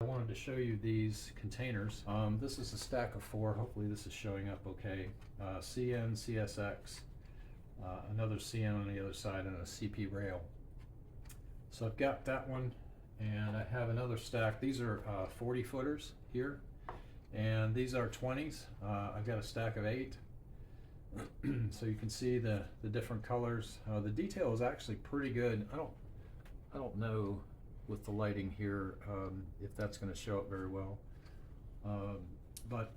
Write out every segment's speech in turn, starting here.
wanted to show you these containers. This is a stack of 4. Hopefully this is showing up okay. CN, CSX, another CN on the other side, and a CP rail. So I've got that one, and I have another stack. These are 40 footers here, and these are 20s. I've got a stack of 8. So you can see the different colors. The detail is actually pretty good. I don't know with the lighting here if that's going to show up very well. But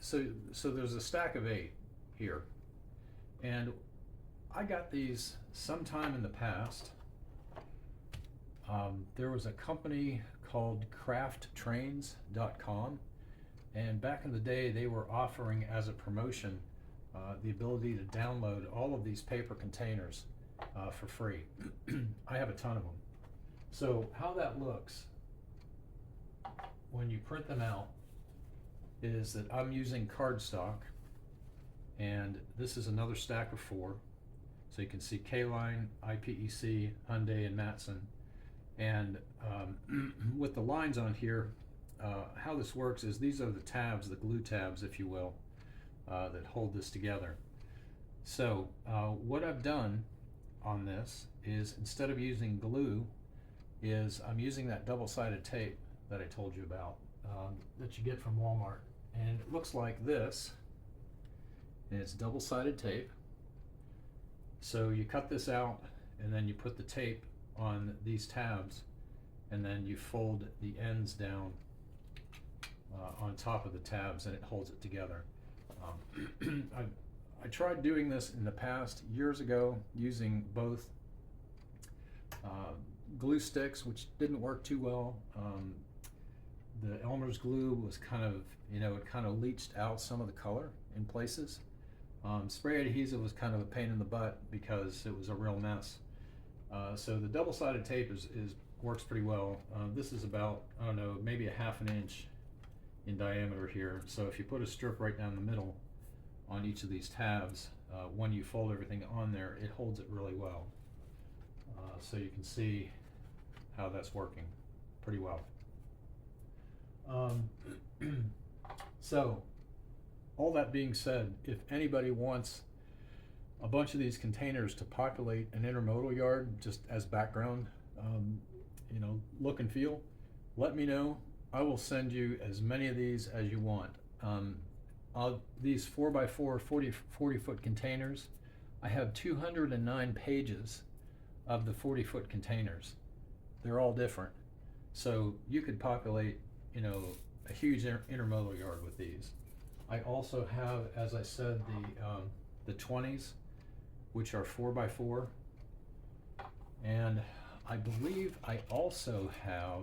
so there's a stack of 8 here, and I got these sometime in the past. There was a company called crafttrains.com, and back in the day they were offering as a promotion the ability to download all of these paper containers for free. I have a ton of them. So how that looks when you print them out is that I'm using cardstock, and this is another stack of 4. So you can see K-Line, IPEC, Hyundai, and Matson. And with the lines on here, how this works is these are the tabs, the glue tabs, if you will, that hold this together. So what I've done on this is, instead of using glue, I'm using that double-sided tape that I told you about, that you get from Walmart. And it looks like this, and it's double-sided tape. So you cut this out, and then you put the tape on these tabs, and then you fold the ends down on top of the tabs, and it holds it together. I tried doing this in the past years ago using both glue sticks, which didn't work too well. The Elmer's glue was kind of, it kind of leached out some of the color in places. Spray adhesive was kind of a pain in the butt because it was a real mess. So the double-sided tape works pretty well. This is about, I don't know, maybe a ½ inch in diameter here. So if you put a strip right down the middle on each of these tabs, when you fold everything on there, it holds it really well. So you can see how that's working pretty well. So all that being said, if anybody wants a bunch of these containers to populate an intermodal yard just as background, look and feel, let me know. I will send you as many of these as you want. These 4x4 40-foot containers, I have 209 pages of the 40-foot containers. They're all different. So you could populate, a huge intermodal yard with these. I also have, as I said, the 20s, which are 4x4. And I believe I also have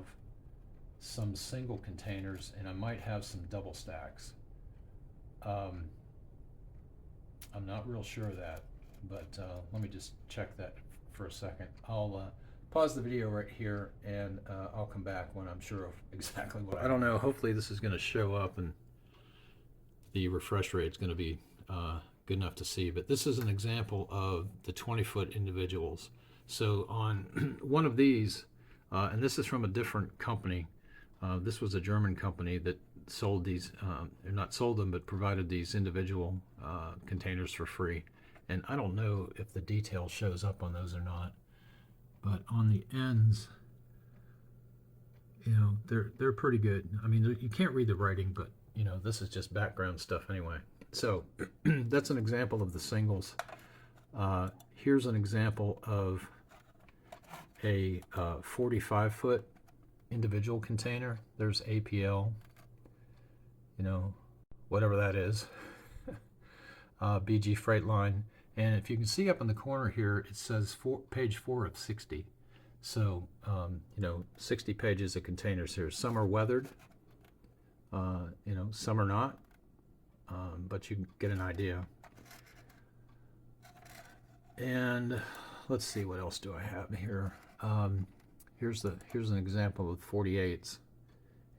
some single containers, and I might have some double stacks. I'm not real sure of that, but let me just check that for a second. I'll pause the video right here, and I'll come back when I'm sure of exactly what I don't know. Hopefully this is going to show up, and the refresh rate is going to be good enough to see. But this is an example of the 20-foot individuals. So on one of these, and this is from a different company. This was a German company that sold these, or not sold them, but provided these individual containers for free. And I don't know if the detail shows up on those or not, but on the ends, they're pretty good. I mean, you can't read the writing, but this is just background stuff anyway. So that's an example of the singles. Here's an example of a 45-foot individual container. There's APL, whatever that is, BG Freight Line. And if you can see up in the corner here, it says page 4 of 60. So, 60 pages of containers here. Some are weathered, some are not, but you can get an idea. And let's see, what else do I have here? Here's an example of 48s,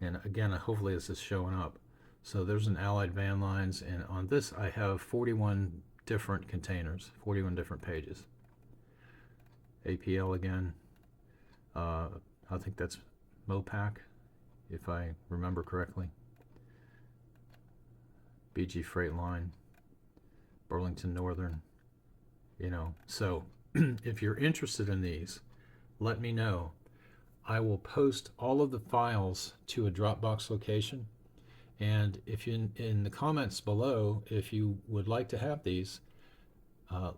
and again, hopefully this is showing up. So there's an Allied Van Lines, and on this I have 41 different containers, 41 different pages. APL again. I think that's Mopac. if I remember correctly. BG Freight Line, Burlington Northern, you know. So if you're interested in these, let me know. I will post all of the files to a Dropbox location. And if you, in the comments below, if you would like to have these,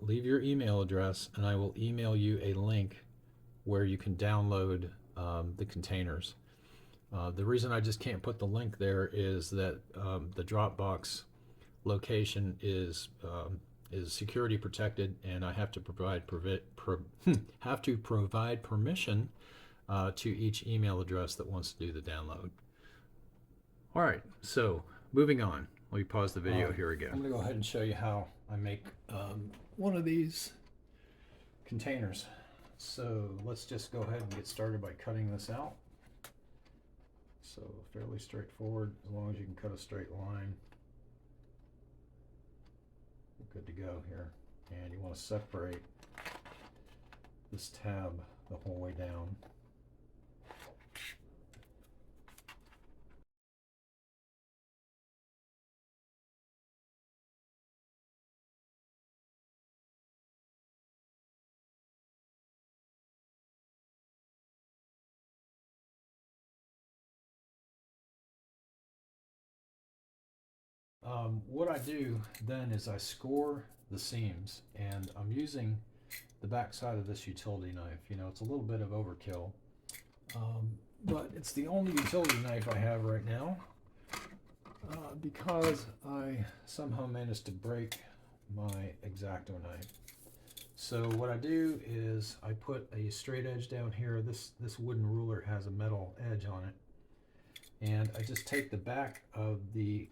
leave your email address and I will email you a link where you can download the containers. The reason I just can't put the link there is that the Dropbox location is security protected, and I have to provide permission to each email address that wants to do the download. All right, so moving on. Let me pause the video here again. I'm going to go ahead and show you how I make one of these containers. So let's just go ahead and get started by cutting this out. So fairly straightforward, as long as you can cut a straight line. We're good to go here. And you want to separate this tab the whole way down. What I do then is I score the seams, and I'm using the back side of this utility knife. You know, it's a little bit of overkill, but it's the only utility knife I have right now because I somehow managed to break my X-Acto knife. So what I do is I put a straight edge down here. This wooden ruler has a metal edge on it, and I just take the back of the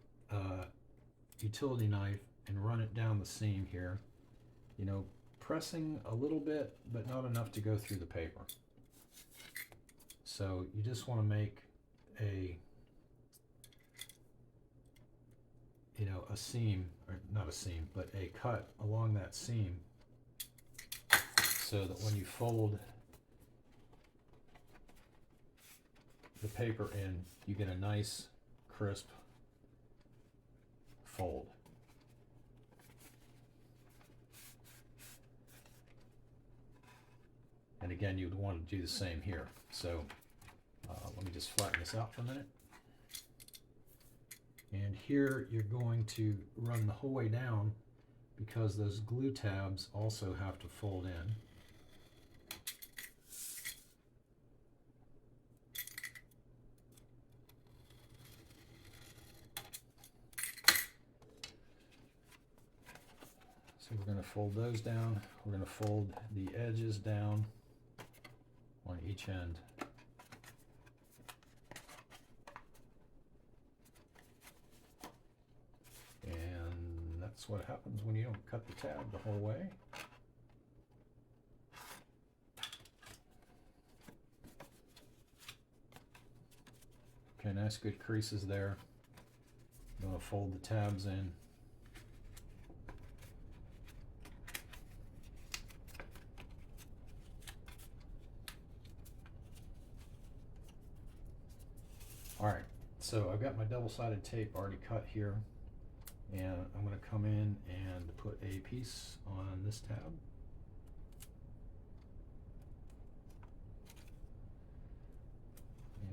utility knife and run it down the seam here, you know, pressing a little bit but not enough to go through the paper. So you just want to make a, you know, a seam, or not a seam, but a cut along that seam, so that when you fold the paper in, you get a nice crisp fold. And again, you'd want to do the same here. So let me just flatten this out for a minute. And here you're going to run the whole way down because those glue tabs also have to fold in. So we're going to fold those down. We're going to fold the edges down on each end. And that's what happens when you don't cut the tab the whole way. Okay, nice good creases there. I'm going to fold the tabs in. All right, so I've got my double-sided tape already cut here, and I'm going to come in and put a piece on this tab.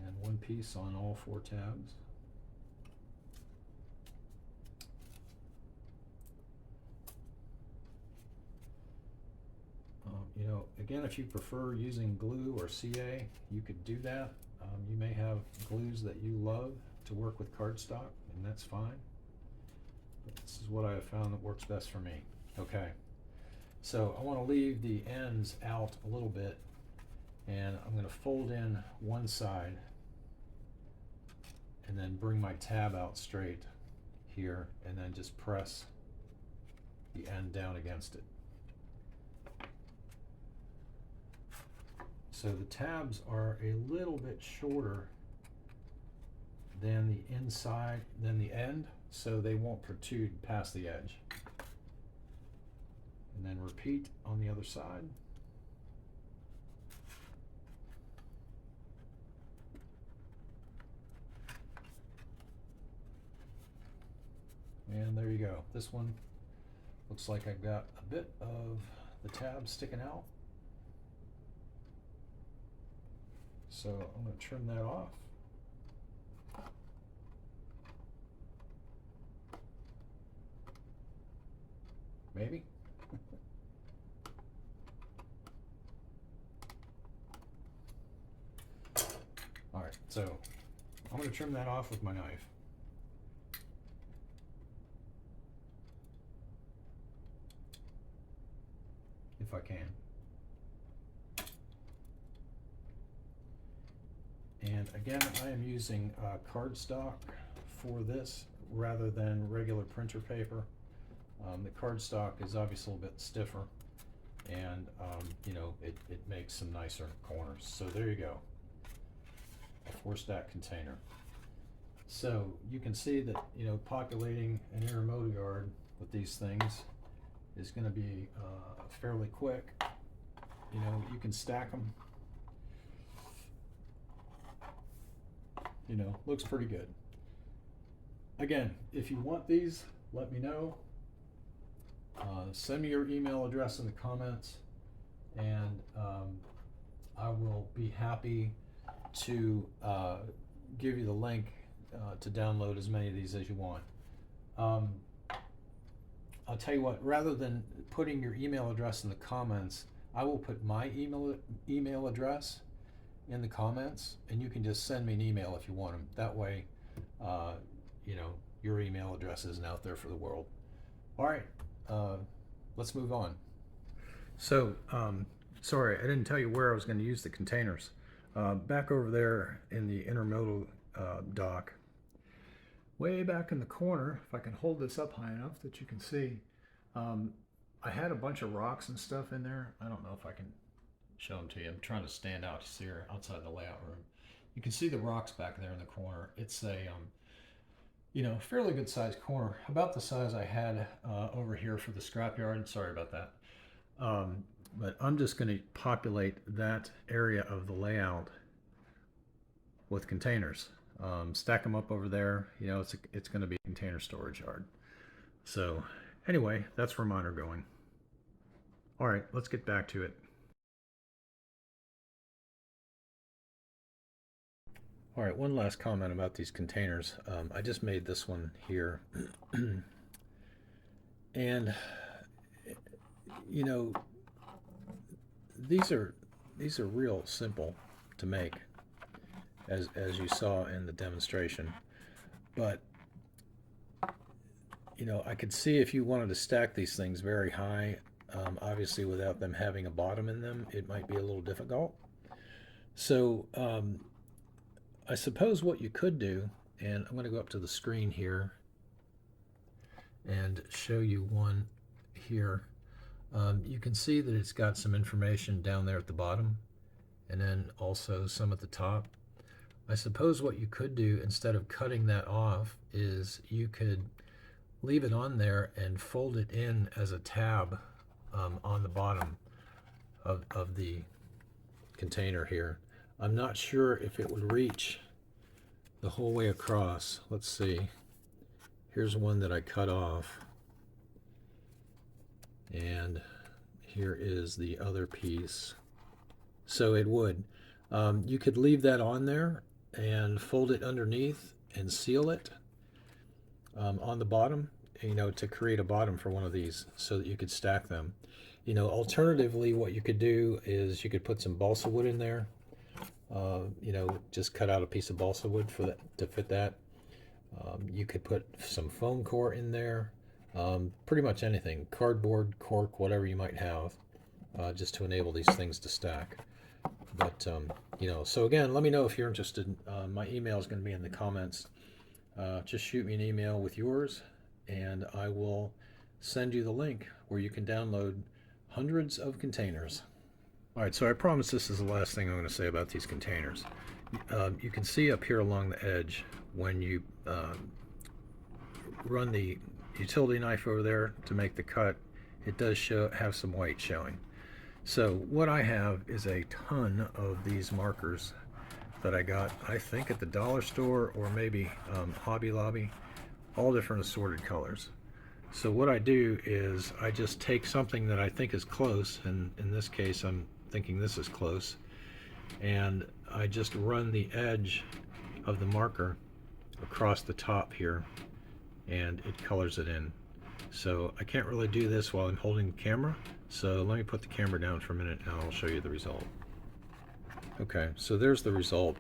And one piece on all 4 tabs. You know, again, if you prefer using glue or CA, you could do that. You may have glues that you love to work with cardstock, and that's fine. But this is what I have found that works best for me. Okay, so I want to leave the ends out a little bit, and I'm going to fold in one side and then bring my tab out straight here, and then just press the end down against it. So the tabs are a little bit shorter than the inside, than the end, so they won't protrude past the edge. And then repeat on the other side. And there you go. This one looks like I've got a bit of the tab sticking out. So I'm going to trim that off. Maybe. All right, so I'm going to trim that off with my knife. If I can. And again, I am using cardstock for this rather than regular printer paper. The cardstock is obviously a little bit stiffer, and you know, it makes some nicer corners. So there you go, a 4-stack container. So you can see that, you know, populating an intermodal yard with these things is going to be fairly quick. You know, you can stack them. You know, looks pretty good. Again, if you want these, let me know. Send me your email address in the comments, and I will be happy to give you the link to download as many of these as you want. I'll tell you what, rather than putting your email address in the comments, I will put my email address in the comments, and you can just send me an email if you want them. That way, you know, your email address isn't out there for the world. All right, let's move on. So, sorry, I didn't tell you where I was going to use the containers. Back over there in the intermodal dock, way back in the corner, if I can hold this up high enough that you can see, I had a bunch of rocks and stuff in there. I don't know if I can show them to you. I'm trying to stand out here outside the layout room. You can see the rocks back there in the corner. It's a you know, fairly good sized corner, about the size I had over here for the scrapyard. Sorry about that. But I'm just going to populate that area of the layout with containers. Stack them up over there. You know, it's going to be a container storage yard. So anyway, that's where mine are going. All right, let's get back to it. All right, one last comment about these containers. I just made this one here. And, you know, these are real simple to make, as you saw in the demonstration. But, you know, I could see if you wanted to stack these things very high, obviously without them having a bottom in them, it might be a little difficult. So, I suppose what you could do, and I'm going to go up to the screen here and show you one here. You can see that it's got some information down there at the bottom, and then also some at the top. I suppose what you could do, instead of cutting that off, is you could leave it on there and fold it in as a tab on the bottom of the container here. I'm not sure if it would reach the whole way across. Let's see. Here's one that I cut off. And here is the other piece. So it would. You could leave that on there and fold it underneath and seal it on the bottom, you know, to create a bottom for one of these so that you could stack them. You know, alternatively, what you could do is you could put some balsa wood in there. You know, just cut out a piece of balsa wood for that to fit that. You could put some foam core in there, pretty much anything, cardboard, cork, whatever you might have, just to enable these things to stack. But you know, so again, let me know if you're interested. My email is going to be in the comments. Just shoot me an email with yours, and I will send you the link where you can download hundreds of containers. All right, so I promise this is the last thing I'm going to say about these containers. You can see up here along the edge, when you run the utility knife over there to make the cut, it does have some white showing. So what I have is a ton of these markers that I got, I think, at the dollar store or maybe Hobby Lobby. all different assorted colors. So what I do is I just take something that I think is close, and in this case I'm thinking this is close, and I just run the edge of the marker across the top here, and it colors it in. So I can't really do this while I'm holding the camera, so let me put the camera down for a minute and I'll show you the result. Okay, so there's the result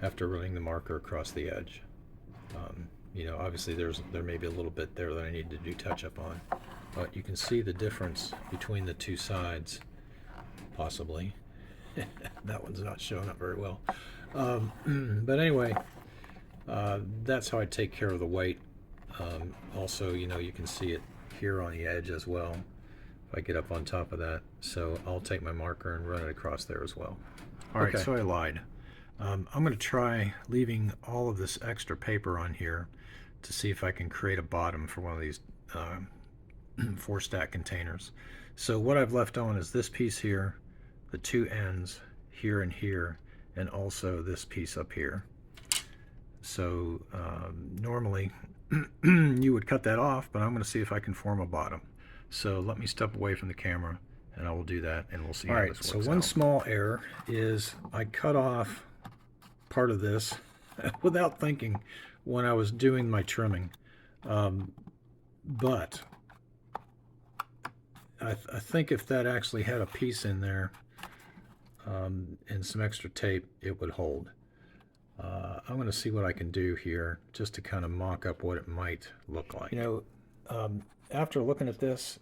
after running the marker across the edge. You know, obviously there may be a little bit there that I need to do touch up on, but you can see the difference between the two sides, possibly. That one's not showing up very well. But anyway, that's how I take care of the white. Also, you know, you can see it here on the edge as well if I get up on top of that. So I'll take my marker and run it across there as well. All right, so I lied. I'm going to try leaving all of this extra paper on here to see if I can create a bottom for one of these 4-stack containers. So what I've left on is this piece here, the two ends here and here, and also this piece up here. So normally you would cut that off, but I'm going to see if I can form a bottom. So let me step away from the camera and I will do that, and we'll see how this works out. So one small error is I cut off part of this without thinking when I was doing my trimming. But I think if that actually had a piece in there and some extra tape, it would hold. I'm going to see what I can do here just to kind of mock up what it might look like. You know, after looking at this,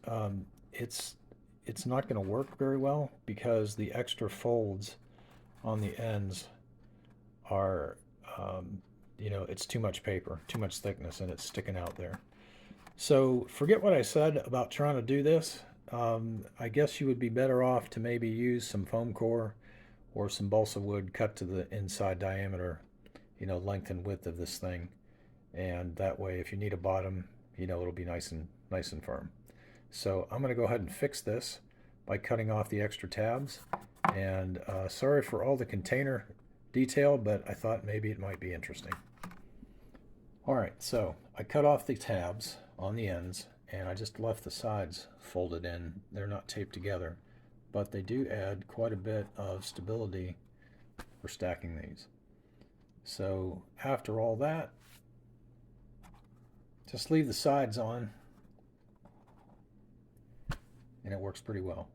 it's not going to work very well because the extra folds on the ends are, you know, it's too much paper, too much thickness, and it's sticking out there. So forget what I said about trying to do this. I guess you would be better off to maybe use some foam core or some balsa wood cut to the inside diameter, you know, length and width of this thing, and that way if you need a bottom, you know, it'll be nice and firm. So I'm going to go ahead and fix this by cutting off the extra tabs, and sorry for all the container detail, but I thought maybe it might be interesting. Alright, so I cut off the tabs on the ends and I just left the sides folded in. They're not taped together, but they do add quite a bit of stability for stacking these. So after all that, just leave the sides on and it works pretty well.